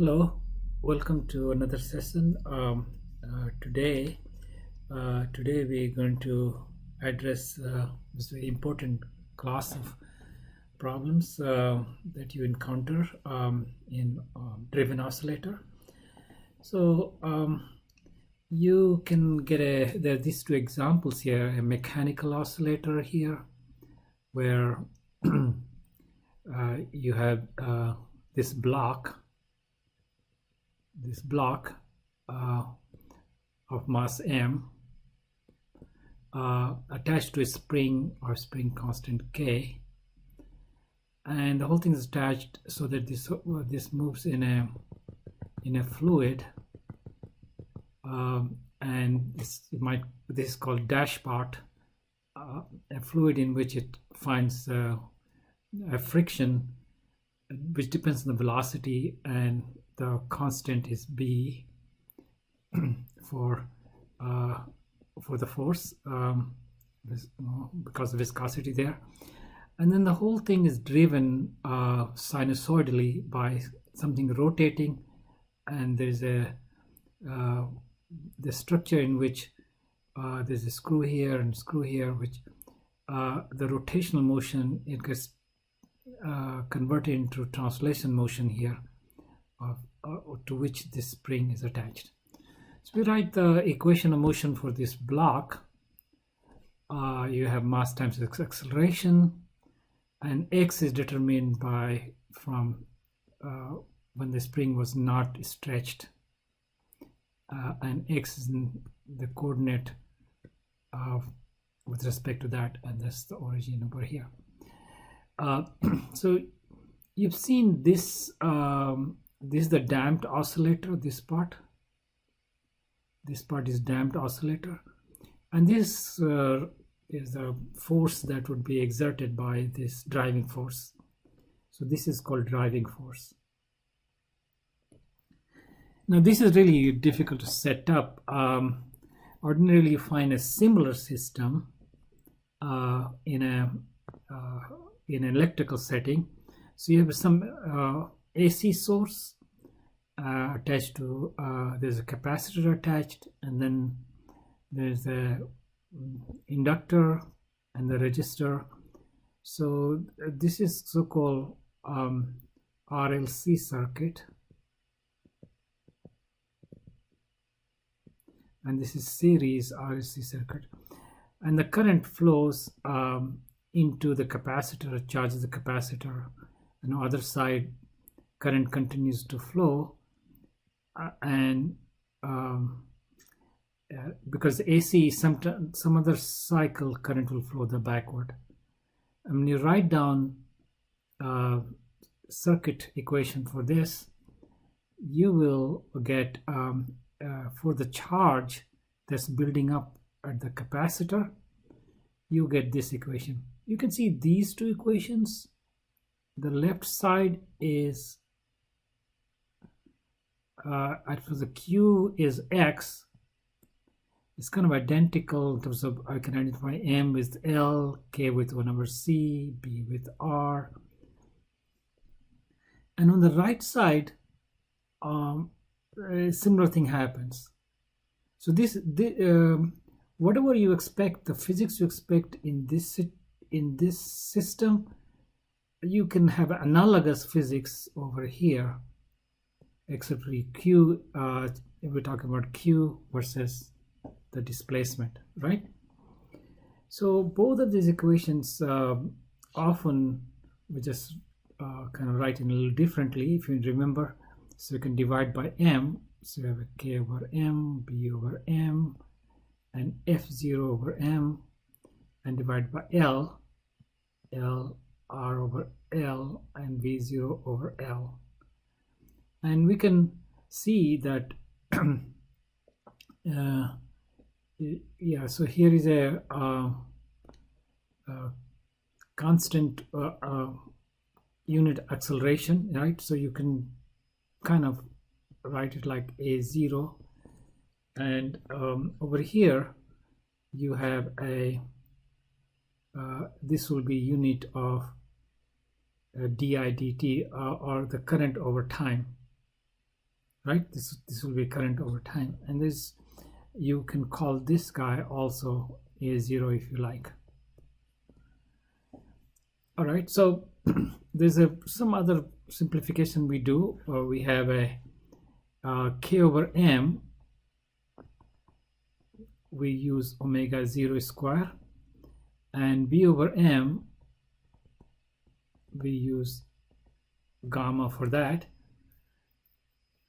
Hello, welcome to another session. Today we're going to address this very important class of problems that you encounter in driven oscillator. So you can get there are these two examples here: a mechanical oscillator here, where you have this block of mass m attached to a spring or spring constant k, and the whole thing is attached so that this moves in a fluid, and this is called dash part, a fluid in which it finds a friction which depends on the velocity, and the constant is b for the force, because of viscosity there. And then the whole thing is driven sinusoidally by something rotating, and there's the structure in which there's a screw here and screw here, which the rotational motion, it gets converted into translation motion here, to which this spring is attached. So we write the equation of motion for this block. You have mass times acceleration, and x is determined from when the spring was not stretched, and x is in the coordinate with respect to that, and that's the origin over here. So you've seen this. This is the damped oscillator. This part is damped oscillator, and this is the force that would be exerted by this driving force. So this is called driving force. Now this is really difficult to set up. Ordinarily you find a similar system in an electrical setting. So you have some AC source attached to, there's a capacitor attached, and then there's a inductor and the resistor. So this is so-called RLC circuit, and this is series RLC circuit, and the current flows into the capacitor, charges the capacitor, and on the other side current continues to flow, and because AC, some other cycle current will flow the backward. And when you write down circuit equation for this, you will get for the charge that's building up at the capacitor, you get this equation. You can see these two equations. The left side is for the Q is X. It's kind of identical in terms of, I can identify M with L, K with 1 over C, B with R. And on the right side, a similar thing happens. So whatever you expect, the physics you expect in this system, you can have analogous physics over here, except for Q. We're talking about Q versus the displacement, right? So both of these equations often we just kind of write in a little differently, if you remember. So you can divide by M. So you have a K over M, B over M, and F0 over M, and divide by L, R over L, and V0 over L. And we can see that yeah, so here is a constant unit acceleration, right? So you can kind of write it like A0, and over here you have a this will be unit of di dt, or the current over time. right? This will be current over time, and this, you can call this guy also A0 if you like. All right, so there's some other simplification we do. We have a K over M, we use omega 0 square, and B over M, we use gamma for that.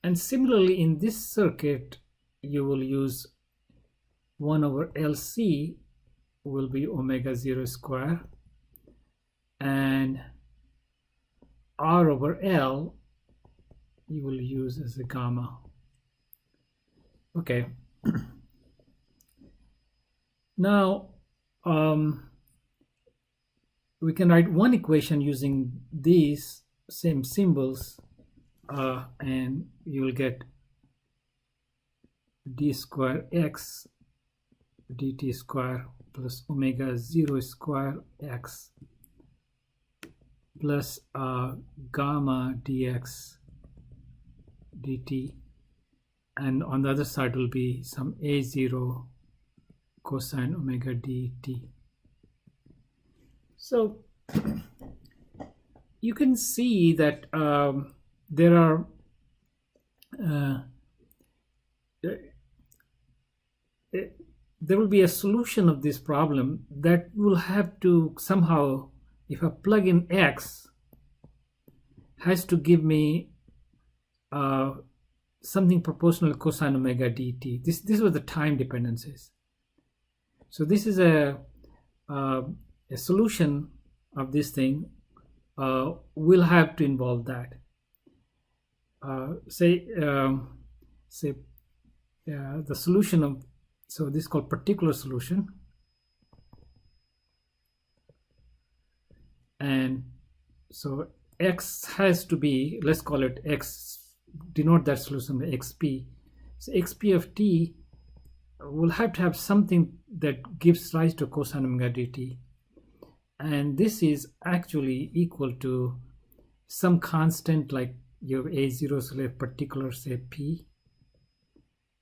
And similarly in this circuit, you will use 1 over LC will be omega 0 square, and R over L you will use as a gamma. Okay. Now we can write one equation using these same symbols, and you will get d square x dt square plus omega 0 square x plus gamma dx dt, and on the other side will be some a0 cosine omega dt. So you can see that there are there will be a solution of this problem that will have to somehow, if I plug in x, has to give me something proportional to cosine omega dt. This was the time dependencies. So this is a solution of this thing will have to involve that. Say the solution of, so this is called particular solution, and so x has to be, let's call it x, denote that solution by xp. So xp of t will have to have something that gives rise to cosine omega dt, and this is actually equal to some constant, like you have a0, so like particular, say p,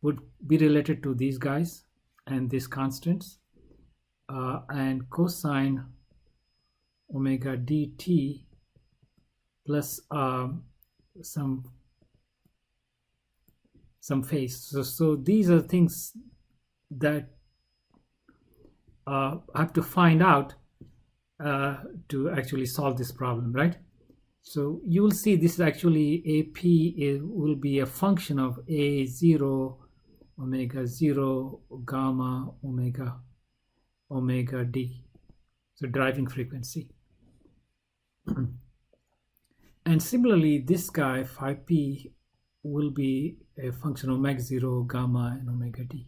would be related to these guys and these constants, and cosine omega dt plus some phase. So these are things that I have to find out to actually solve this problem, right? So you will see this is actually AP will be a function of A0 omega 0 gamma omega d, so driving frequency. And similarly, this guy phi p will be a function of omega 0 gamma and omega d.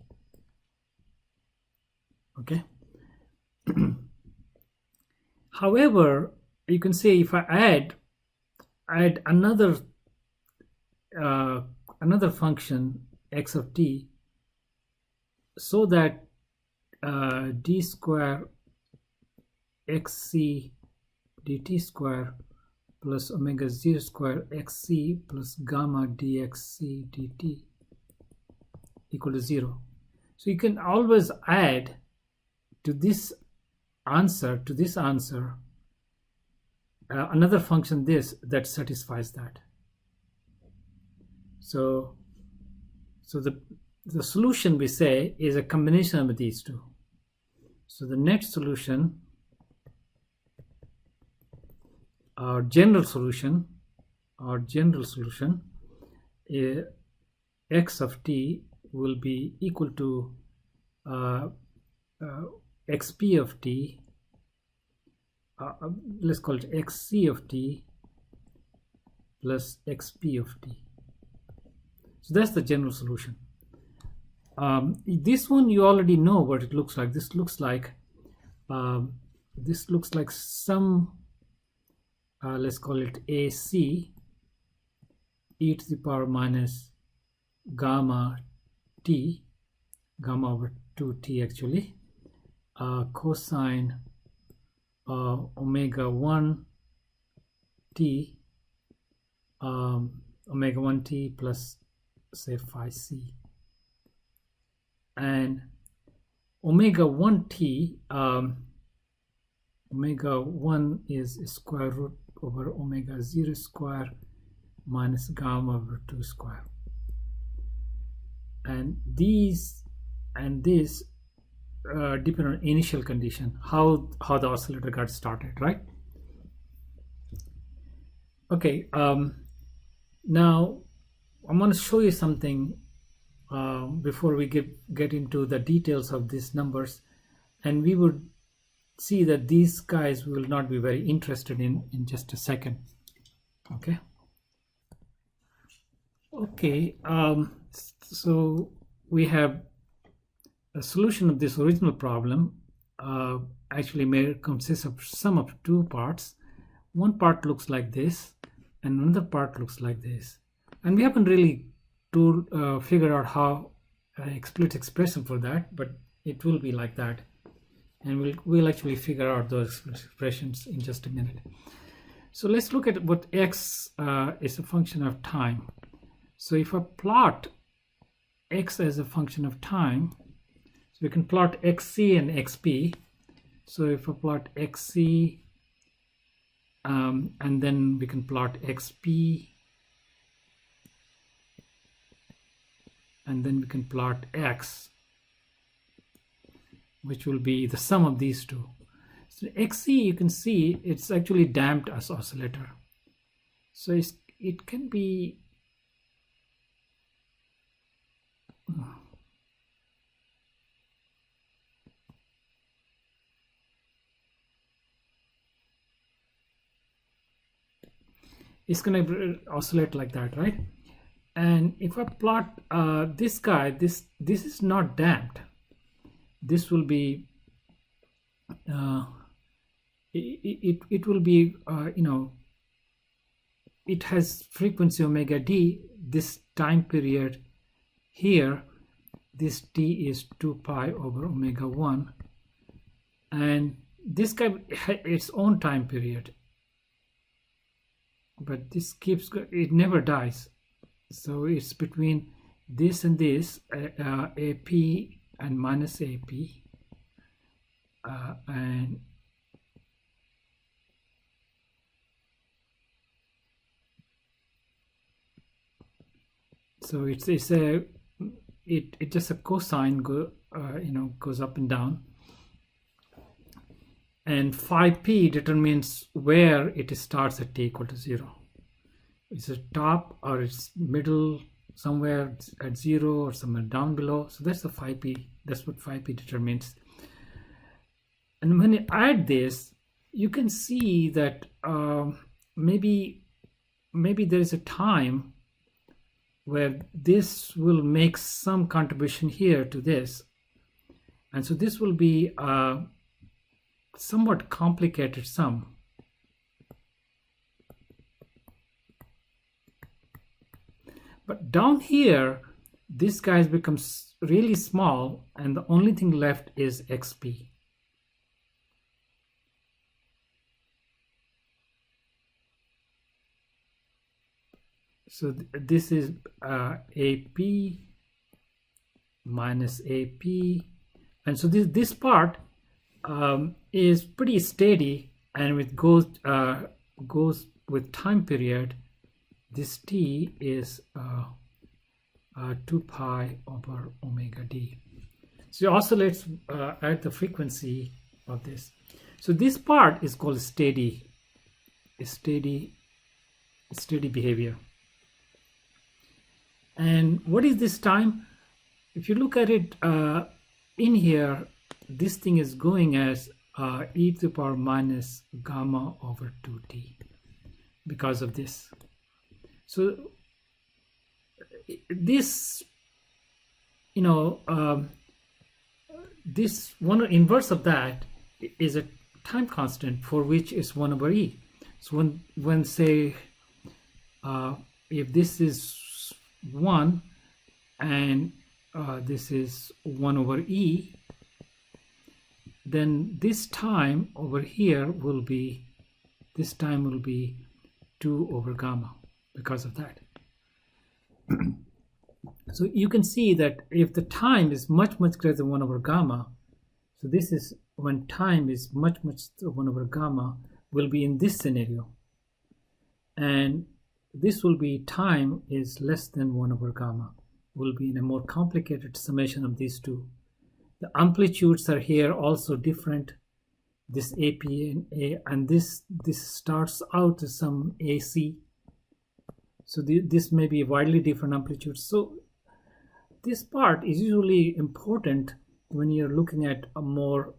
Okay. However, you can say if I add another function x of t, so that d square xc dt square plus omega 0 square xc plus gamma dxc dt equal to 0. So you can always add to this answer, another function that satisfies that. So the solution, we say, is a combination of these two. So the net solution, our general solution, x of t will be equal to xp of t, let's call it xc of t plus xp of t. So that's the general solution. This one you already know what it looks like. This looks like some let's call it AC e to the power minus gamma t, gamma over 2t actually, cosine omega 1 t, omega 1 t plus say phi c, and omega 1t, omega 1 is square root over omega 0 square minus gamma over 2 square, and these and this depend on initial condition, how the oscillator got started, right? Okay, now I'm going to show you something before we get into the details of these numbers, and we would see that these guys will not be very interested in just a second. Okay, so we have a solution of this original problem. Actually consists of sum of two parts. One part looks like this and another part looks like this, and we haven't really figured out how explicit expression for that, but it will be like that, and we'll actually figure out those expressions in just a minute. So let's look at what x is a function of time. So if I plot x as a function of time, so we can plot xc and xp. So if I plot xc, and then we can plot xp, and then we can plot x, which will be the sum of these two. So xc, you can see it's actually damped as oscillator. So it can be it's going to oscillate like that, right? And if I plot this guy, this is not damped. This will be it will be it has frequency omega d. This time period here, this t is 2 pi over omega 1, and this guy has its own time period, but this it never dies. So it's between this and this, AP and minus AP, and so it's just a cosine goes up and down, and phi p determines where it starts at t equal to 0. It's a top or it's middle, somewhere at 0 or somewhere down below. So that's the phi p. That's what phi p determines. And when you add this, you can see that maybe there is a time where this will make some contribution here to this, and so this will be a somewhat complicated sum. But down here, this guy becomes really small, and the only thing left is xp. So this is AP minus AP, and so this part is pretty steady, and it goes with time period. This t is 2 pi over omega d. So it oscillates at the frequency of this. So this part is called steady behavior. And what is this time? If you look at it in here, this thing is going as e to the power minus gamma over 2t because of this. So this, this one inverse of that is a time constant for which is 1 over e. So when say if this is 1 and this is 1 over e, then this time over here will be 2 over gamma because of that. So you can see that if the time is much greater than 1 over gamma, so this is when time is much 1 over gamma, will be in this scenario, and this will be time is less than 1 over gamma, will be in a more complicated summation of these two. The amplitudes are here also different, this AP and A, and this starts out as some AC, so this may be widely different amplitudes. So this part is usually important when you're looking at a more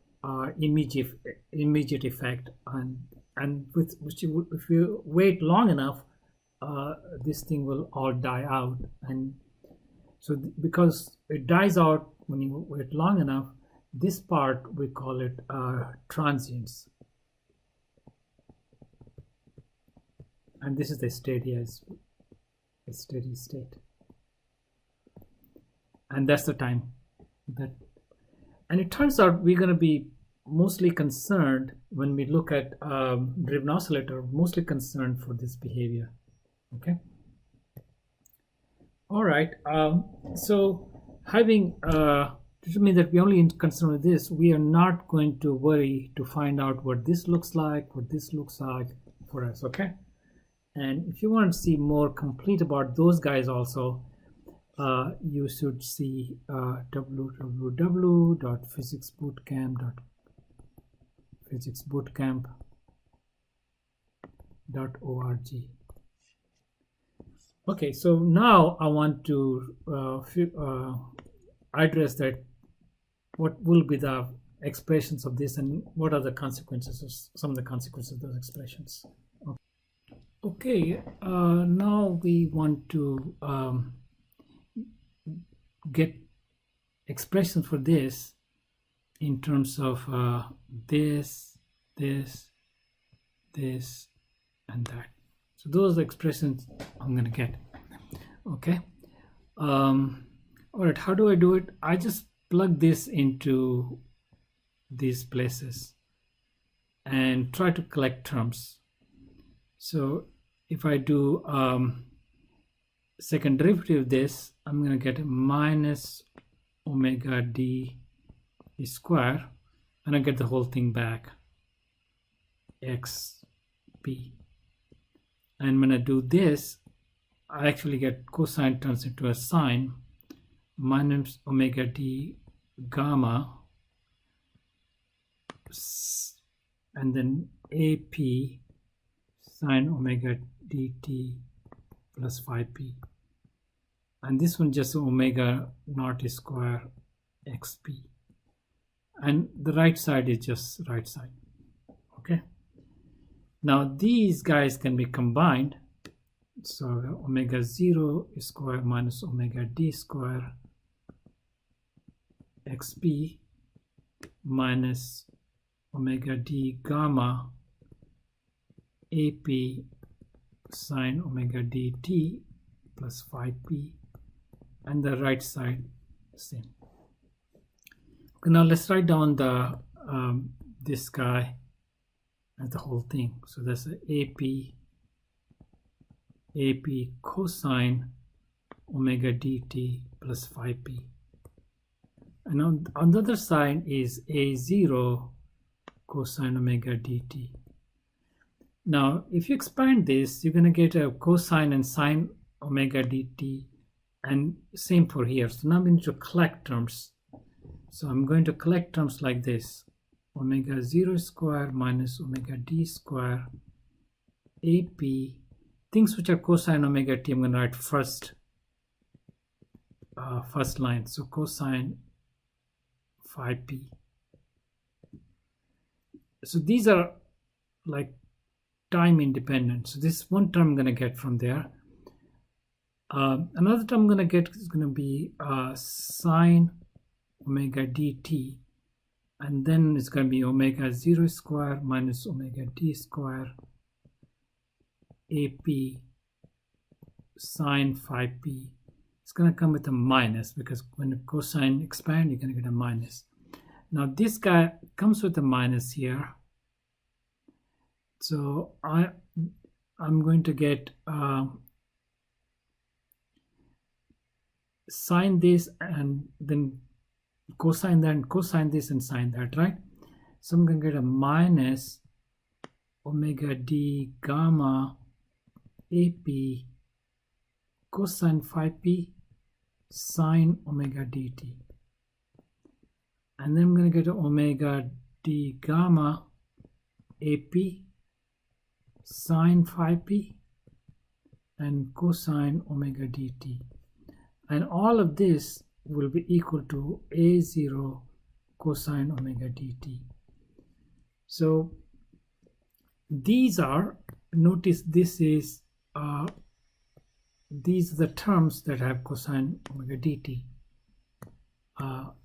immediate effect, and with which if you wait long enough, this thing will all die out. And so because it dies out when you wait long enough, this part we call it transients, and this is the steady state, and that's the time that. And it turns out we're going to be mostly concerned when we look at driven oscillator, mostly concerned for this behavior. Okay. All right. So having determined that we only concerned with this, we are not going to worry to find out what this looks like, what this looks like for us. Okay. And if you want to see more complete about those guys also, you should see www.physicsbootcamp.org. Okay, so now I want to address that. What will be the expressions of this, and what are the consequences of some of the consequences of those expressions? Okay, now we want to get expressions for this in terms of this, and that. So those are the expressions I'm going to get. Okay. All right. How do I do it? I just plug this into these places and try to collect terms. So if I do second derivative of this, I'm going to get minus omega d square, and I get the whole thing back, xp. And when I do this, I actually get cosine turns into a sine, minus omega d gamma, and then ap sine omega dt plus phi p. And this one just omega naught square xp. And the right side is just right side. Okay. Now these guys can be combined. So omega 0 square minus omega d square xp minus omega d gamma ap sine omega dt plus phi p, and the right side same. Okay, now let's write down the this guy as the whole thing. So that's ap cosine omega dt plus phi p, and on the other side is a0 cosine omega dt. Now if you expand this, you're going to get a cosine and sine omega dt, and same for here. So now we need to collect terms. So I'm going to collect terms like this: omega 0 square minus omega d square ap, things which are cosine omega t I'm going to write first line, so cosine phi p. So these are like time independent. So this one term I'm going to get from there. Another term I'm going to get is going to be sine omega dt, and then it's going to be omega 0 square minus omega d square ap sine phi p. It's going to come with a minus, because when the cosine expand, you're going to get a minus. Now this guy comes with a minus here, so I'm going to get sine this and then cosine that and cosine this and sine that, right? So I'm going to get a minus omega d gamma ap cosine phi p sine omega dt. And then I'm going to get omega d gamma ap sine phi p and cosine omega dt. And all of this will be equal to a0 cosine omega dt. So these are, notice this is these are the terms that have cosine omega dt,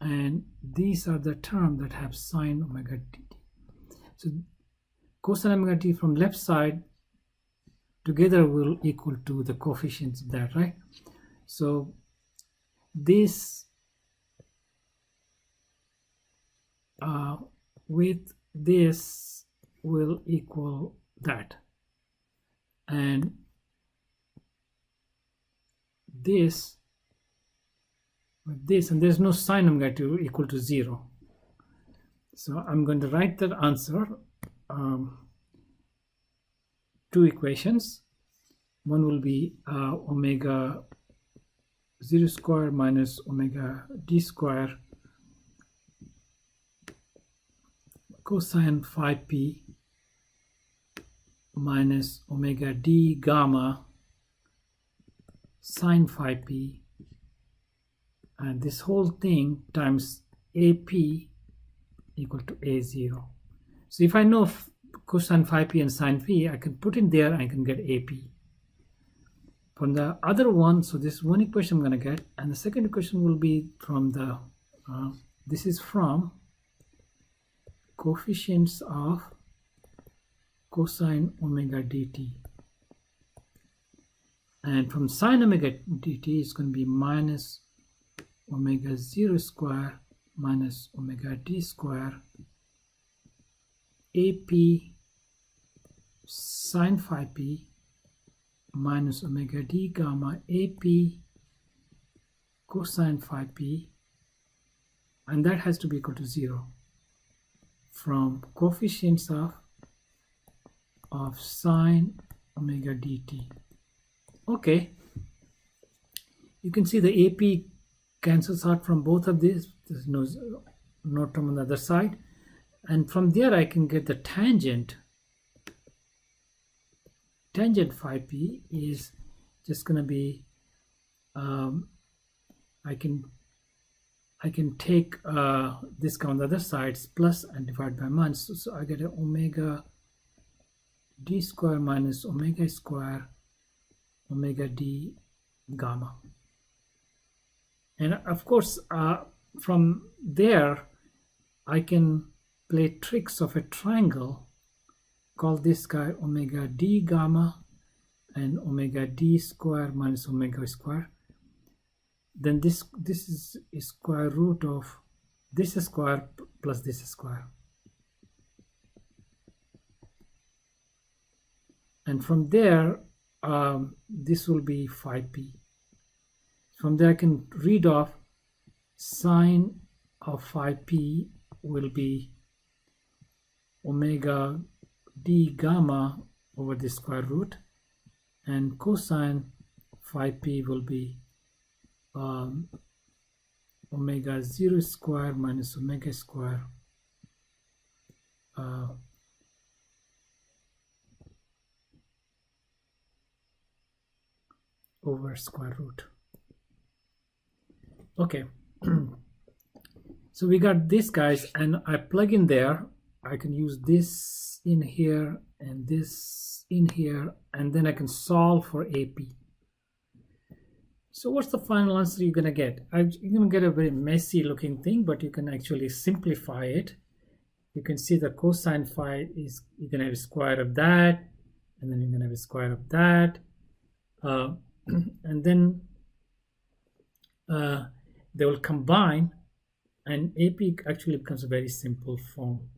and these are the terms that have sine omega dt. So cosine omega t from left side together will equal to the coefficients of that, right? So this with this will equal that, and this with this, and there's no sine omega t equal to 0. So I'm going to write that answer, two equations. One will be omega 0 square minus omega d square cosine phi p minus omega d gamma sine phi p, and this whole thing times ap equal to a0. So if I know cosine phi p and sine phi, I can put in there and I can get ap. From the other one, so this one equation I'm going to get, and the second equation will be from the, this is from coefficients of cosine omega dt. And from sine omega dt is going to be minus omega 0 square minus omega d square ap sine phi p minus omega d gamma ap cosine phi p, and that has to be equal to 0 from coefficients of sine omega dt. Okay, you can see the ap cancels out from both of these. There's no term on the other side, and from there I can get the tangent phi p is just going to be I can take this on the other sides plus and divide by minus, so I get an omega d square minus omega square omega d gamma. And of course from there I can play tricks of a triangle. Call this guy omega d gamma and omega d square minus omega square. Then this is square root of this square plus this square. And from there, this will be phi p. From there I can read off sine of phi p will be omega d gamma over the square root, and cosine phi p will be omega 0 square minus omega square over square root. Okay, so we got this, guys, and I plug in there. I can use this in here and this in here, and then I can solve for AP. So what's the final answer you're going to get? You're going to get a very messy looking thing, but you can actually simplify it. You can see the cosine phi is, you're going to have a square of that, and then you're going to have a square of that, and then they will combine, and AP actually becomes a very simple form.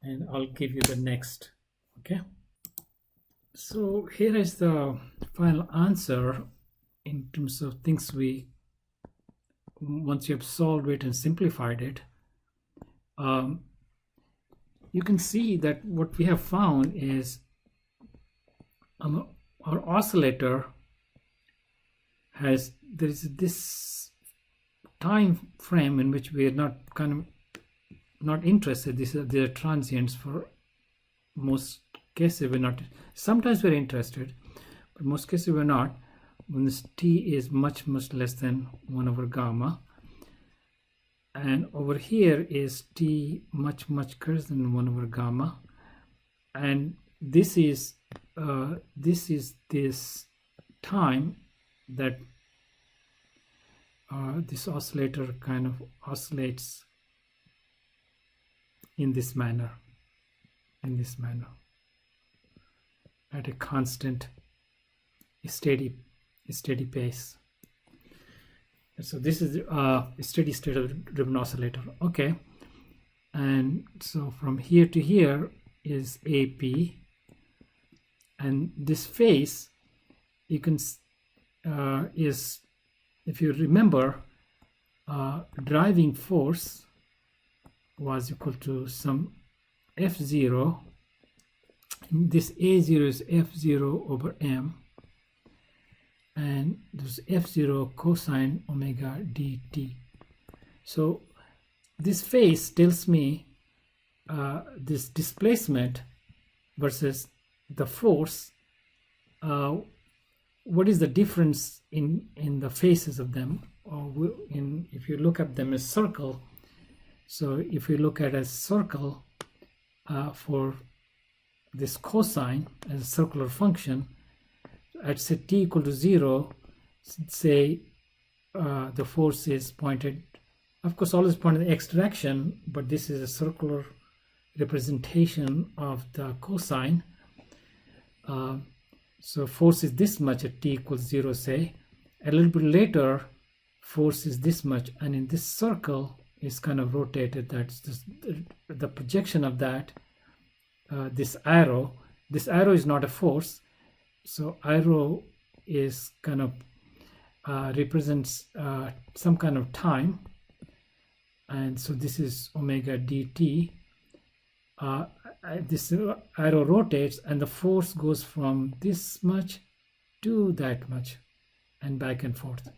And I'll give you the next. Okay, so here is the final answer in terms of things we once you have solved it and simplified it, you can see that what we have found is our oscillator has, there is this time frame in which we are not interested. These are transients. For most cases we're not. Sometimes we're interested, but most cases we're not, when this t is much less than 1 over gamma, and over here is t much greater than 1 over gamma, and this is this time that this oscillator kind of oscillates in this manner at a constant steady pace. And so this is a steady state of driven oscillator. Okay, and so from here to here is AP, and this phase you can is, if you remember, driving force was equal to some F0. This A0 is F0 over m, and this F0 cosine omega dt. So this phase tells me this displacement versus the force, what is the difference in the phases of them, or if you look at them as circle. So if you look at a circle for this cosine as a circular function at say t equal to 0, say the force is pointed, of course always pointed in the x direction, but this is a circular representation of the cosine. So force is this much at t equals 0, say. A little bit later force is this much, and in this circle is kind of rotated. That's just the projection of that. This arrow is not a force, so arrow is kind of represents some kind of time, and so this is omega dt. This arrow rotates and the force goes from this much to that much and back and forth.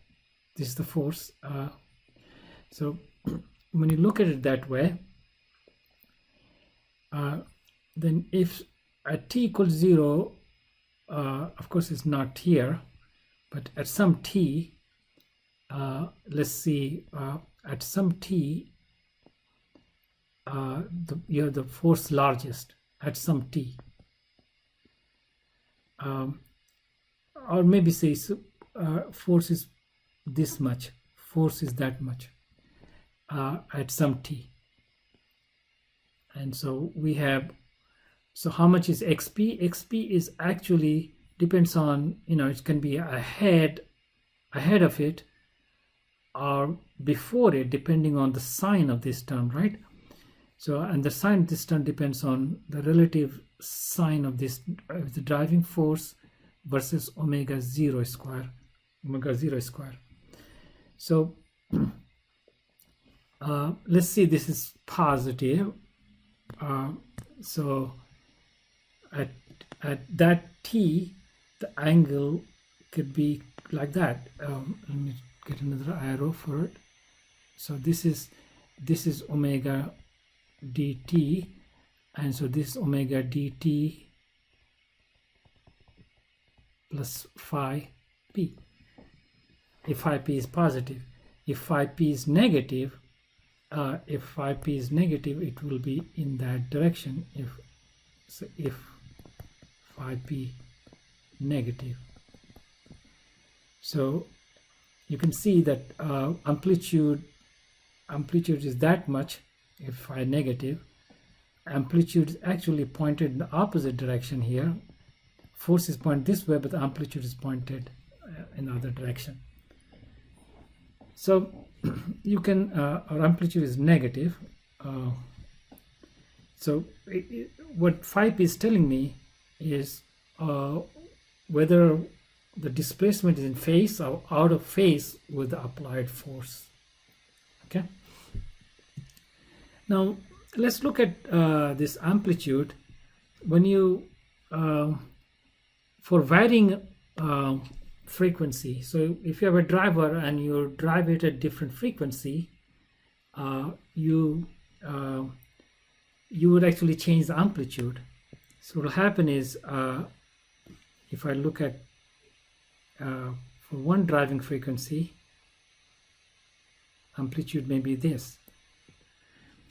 This is the force. So when you look at it that way, then if at t equals 0, of course it's not here, but at some t, let's see, at some t, you have the force largest at some t, or maybe say force is this much, force is that much at some t. And so we have, so how much is xp? Xp is actually depends on, it can be ahead of it or before it, depending on the sign of this term, right? So, and the sign of this term depends on the relative sign of this, the driving force versus omega 0 square. So let's see, this is positive. So at that t, the angle could be like that. Let me get another arrow for it. So this is omega dt, and so this omega dt plus phi p, if phi p is positive. If phi p is negative, it will be in that direction. If phi p negative, so you can see that amplitude is that much. If phi negative, amplitude is actually pointed in the opposite direction here. Force is pointed this way, but the amplitude is pointed in the other direction. So you can, our amplitude is negative. So what phi p is telling me is whether the displacement is in phase or out of phase with the applied force. Okay. Now let's look at this amplitude. When you for varying frequency, so if you have a driver and you drive it at different frequency, you would actually change the amplitude. So what will happen is, if I look at for one driving frequency, amplitude may be this.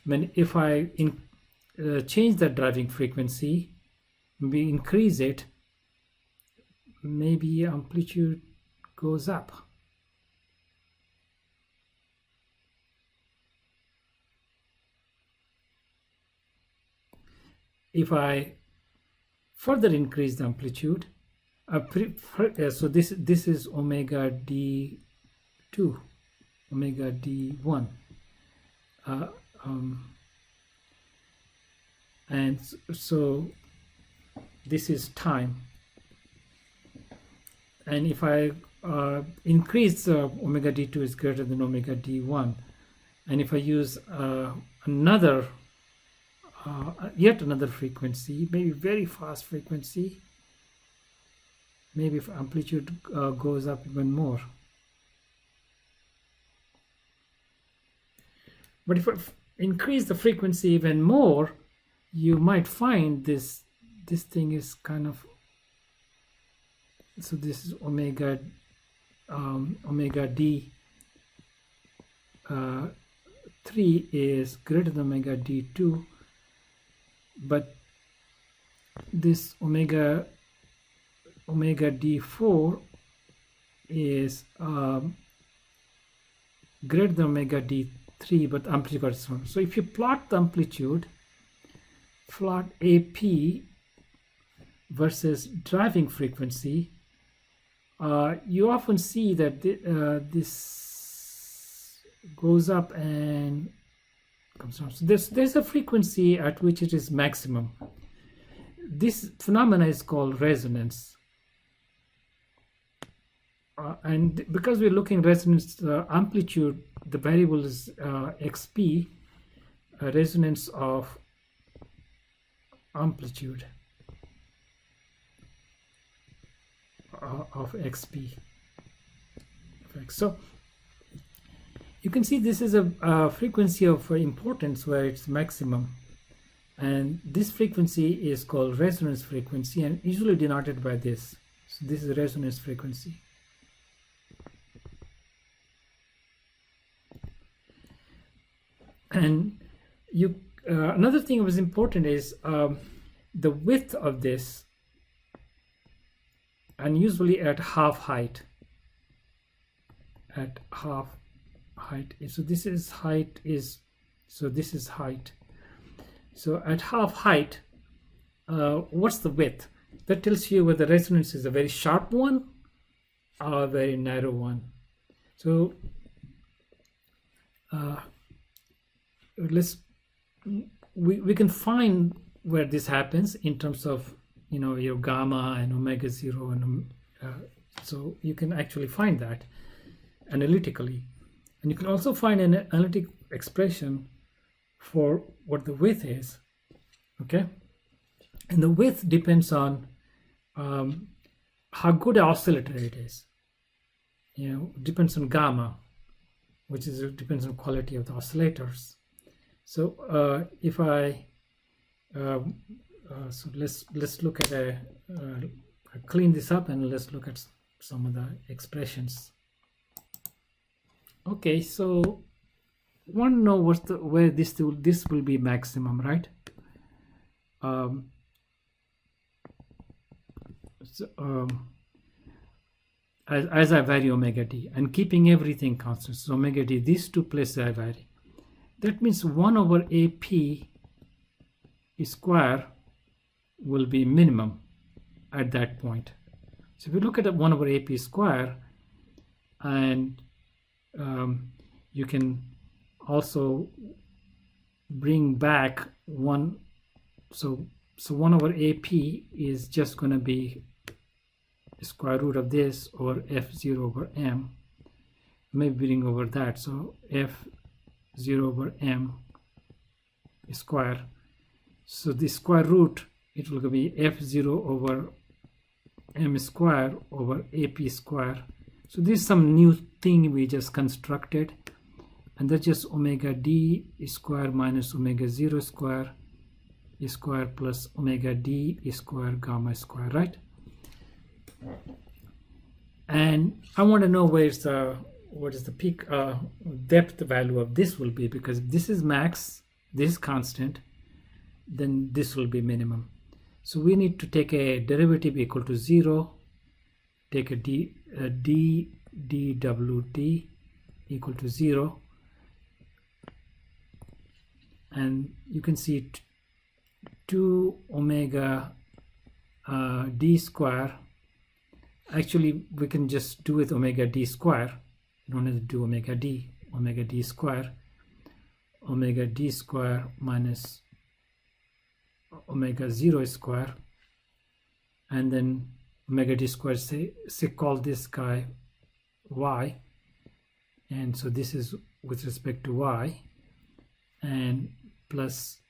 When if I change that driving frequency, maybe increase it, maybe amplitude goes up. If I further increase the amplitude, so this is omega d2, omega d1, and so this is time. And if I increase omega d2 is greater than omega d1, and if I use yet another frequency, maybe very fast frequency, maybe if amplitude goes up even more. But if I increase the frequency even more, you might find this thing is kind of, so this is omega d 3 is greater than omega d2, but this omega d4 is greater than omega d3, but amplitude is wrong. So if you plot the amplitude, plot AP versus driving frequency, you often see that this goes up and comes down. So there's a frequency at which it is maximum. This phenomena is called resonance. And because we're looking resonance amplitude, the variable is xp, resonance of amplitude of xp. So you can see this is a frequency of importance where it's maximum, and this frequency is called resonance frequency and usually denoted by this. So this is resonance frequency. And you another thing that was important is the width of this, and usually at half height. At half height, so this is height is, so this is height. So at half height, what's the width? That tells you whether resonance is a very sharp one or a very narrow one. So we can find where this happens in terms of, you know, your gamma and omega 0, and so you can actually find that analytically, and you can also find an analytic expression for what the width is. Okay, and the width depends on how good an oscillator it is. You know, depends on gamma, which is depends on quality of the oscillators. So if I so let's look at clean this up, and let's look at some of the expressions. Okay, so want to know what's the where this will be maximum, right? As I vary omega d and keeping everything constant, so omega d, these two places I vary. That means 1 over AP square will be minimum at that point. So if you look at 1 over AP square, and you can also bring back 1, so 1 over AP is just going to be square root of this, or f0 over m, maybe bring over that, so f 0 over m square. So the square root, it will be f0 over m square over ap square. So this is some new thing we just constructed, and that's just omega d square minus omega 0 square plus omega d square gamma square, right? And I want to know what is the peak depth value of this will be, because if this is max, this is constant, then this will be minimum. So we need to take a derivative equal to 0, take a dwt equal to 0, and you can see 2 omega d square. Actually, we can just do with omega d square. You don't have to do omega d square, omega d square minus omega 0 square, and then omega d square, say call this guy y, and so this is with respect to y, and plus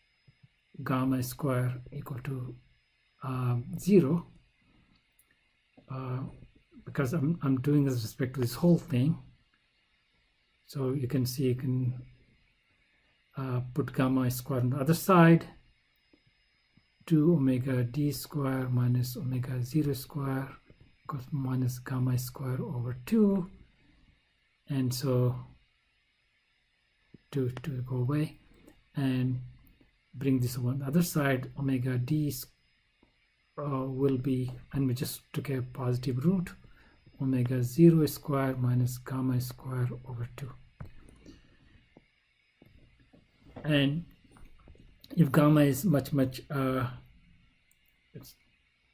gamma square equal to 0, because I'm doing this with respect to this whole thing. So you can see, you can put gamma square on the other side, 2 omega d square minus omega 0 square equals minus gamma square over 2, and so 2 go away, and bring this on the other side. Omega d will be, and we just took a positive root, omega 0 square minus gamma square over 2. And if gamma is much it's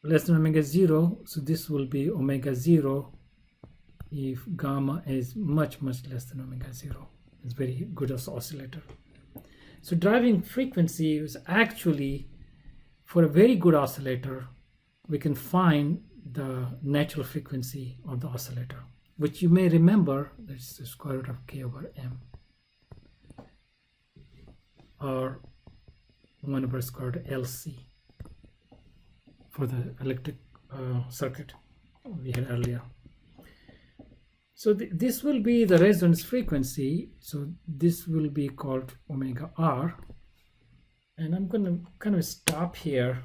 less than omega 0, so this will be omega 0 if gamma is much less than omega 0. It's very good as oscillator. So driving frequency is actually, for a very good oscillator, we can find the natural frequency of the oscillator, which you may remember, that's the square root of k over m, or 1 over square root of LC for the electric circuit we had earlier. So this will be the resonance frequency. So this will be called omega r, and I'm going to kind of stop here.